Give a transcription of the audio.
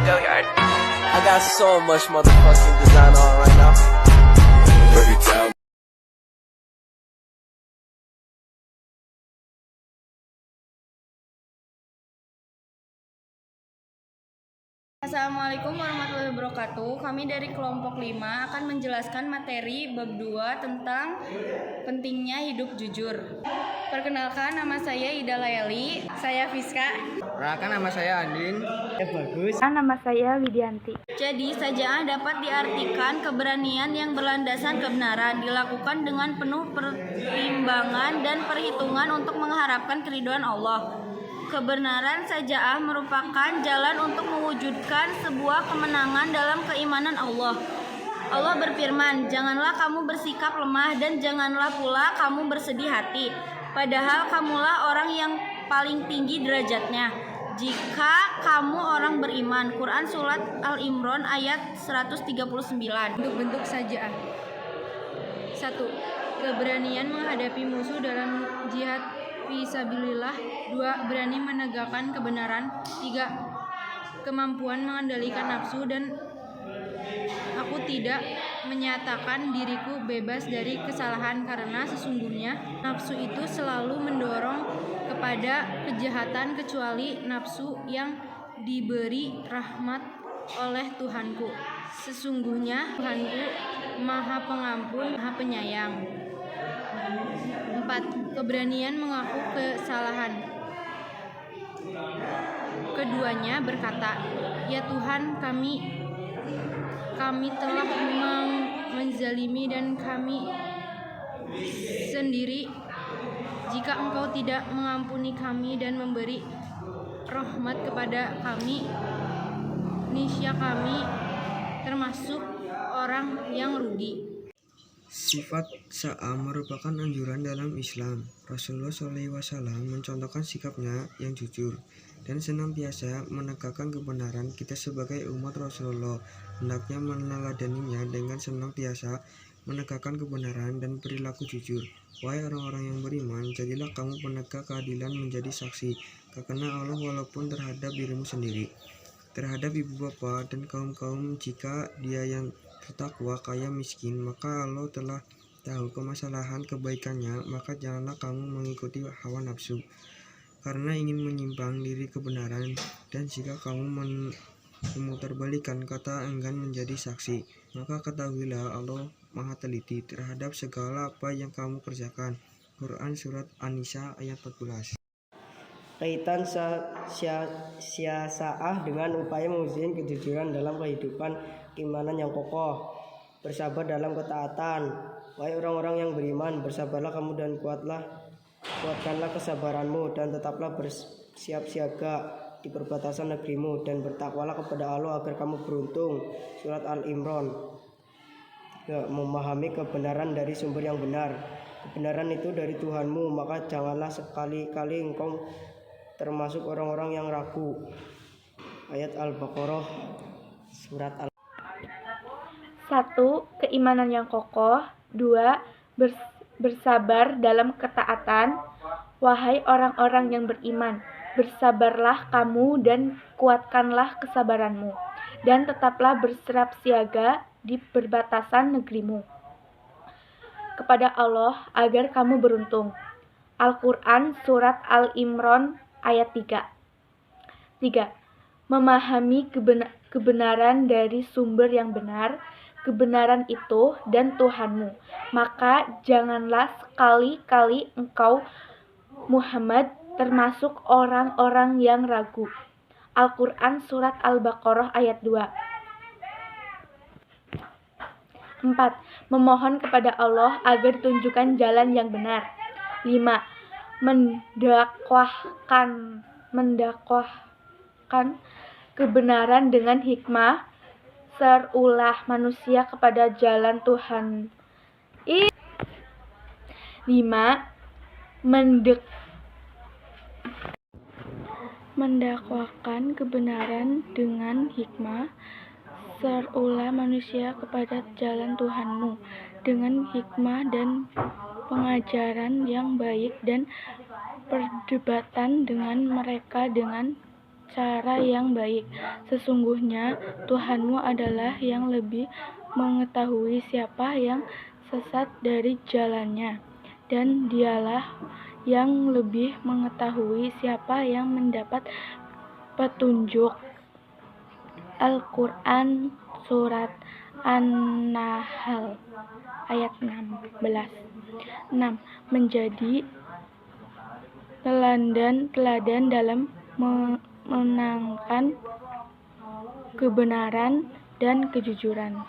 I got so much motherfucking design on right now. Baby, tell me. Assalamualaikum warahmatullahi wabarakatuh. Kami dari kelompok 5 akan menjelaskan materi bab 2 tentang pentingnya hidup jujur. Perkenalkan, nama saya Ida Layali. Saya Fiska. Perkenalkan, nama saya Andin. Bagus. Nama saya Widianti. Jadi, saja'ah dapat diartikan keberanian yang berlandasan kebenaran, dilakukan dengan penuh pertimbangan dan perhitungan untuk mengharapkan keridhaan Allah. Kebenaran saja'ah merupakan jalan untuk mewujudkan sebuah kemenangan dalam keimanan Allah. Allah berfirman, "Janganlah kamu bersikap lemah dan janganlah pula kamu bersedih hati, padahal kamulah orang yang paling tinggi derajatnya jika kamu orang beriman." Quran Surat Al-Imran ayat 139. Bentuk-bentuk saja'ah. 1. Keberanian menghadapi musuh dalam jihad fisabilillah. 2. Berani menegakkan kebenaran. 3. Kemampuan mengendalikan nafsu dan aku tidak menyatakan diriku bebas dari kesalahan karena sesungguhnya nafsu itu selalu mendorong kepada kejahatan kecuali nafsu yang diberi rahmat oleh Tuhanku. Sesungguhnya Tuhanku Maha Pengampun, Maha Penyayang. 4. Keberanian mengaku kesalahan. Keduanya berkata, "Ya Tuhan, kami telah menzalimi dan kami sendiri. Jika Engkau tidak mengampuni kami dan memberi rahmat kepada kami, niscaya kami termasuk orang yang rugi." Sifat sa'a merupakan anjuran dalam Islam. Rasulullah SAW mencontohkan sikapnya yang jujur dan senantiasa menegakkan kebenaran. Kita sebagai umat Rasulullah hendaknya meneladaninya dengan senantiasa menegakkan kebenaran dan perilaku jujur. Wahai orang-orang yang beriman, jadilah kamu penegak keadilan menjadi saksi karena Allah walaupun terhadap dirimu sendiri, terhadap ibu bapa dan kaum-kaum jika dia yang bertakwa kaya miskin, maka Allah telah tahu kemasalahan kebaikannya, maka janganlah kamu mengikuti hawa nafsu karena ingin menyimpang diri kebenaran, dan jika kamu memutarbalikkan kata enggan menjadi saksi, maka ketahuilah Allah Maha teliti terhadap segala apa yang kamu kerjakan. Quran Surat An-Nisa ayat 14. Kaitan siasa'ah dengan upaya mewujudkan kejujuran dalam kehidupan keimanan yang kokoh. Bersabar dalam ketaatan. Wahai orang-orang yang beriman, bersabarlah kamu dan kuatkanlah kesabaranmu dan tetaplah bersiap siaga di perbatasan negerimu dan bertakwalah kepada Allah agar kamu beruntung. Surat Al-Imran. Memahami kebenaran dari sumber yang benar. Kebenaran itu dari Tuhanmu, maka janganlah sekali-kali engkau termasuk orang-orang yang ragu. Ayat Al-Baqarah Surat Al. 1. Keimanan yang kokoh. 2. Bersabar dalam ketaatan. Wahai orang-orang yang beriman, bersabarlah kamu dan kuatkanlah kesabaranmu, dan tetaplah bersiap siaga di perbatasan negerimu kepada Allah agar kamu beruntung. Al-Quran Surat Al-Imran ayat 3. 3. Memahami kebenaran dari sumber yang benar, kebenaran itu dan Tuhanmu, maka janganlah sekali-kali engkau Muhammad termasuk orang-orang yang ragu. Al-Quran Surat Al-Baqarah ayat 2. 4. Memohon kepada Allah agar tunjukkan jalan yang benar. 5. Mendakwahkan kebenaran dengan hikmah, serulah manusia kepada jalan Tuhan. 5. Mendakwakan kebenaran dengan hikmah, serulah manusia kepada jalan Tuhanmu dengan hikmah dan pengajaran yang baik, dan perdebatan dengan mereka dengan cara yang baik. Sesungguhnya Tuhanmu adalah yang lebih mengetahui siapa yang sesat dari jalannya, dan Dialah yang lebih mengetahui siapa yang mendapat petunjuk. Al-Quran Surat An-Nahl ayat 16. 6. Menjadi teladan dalam menangkan kebenaran dan kejujuran.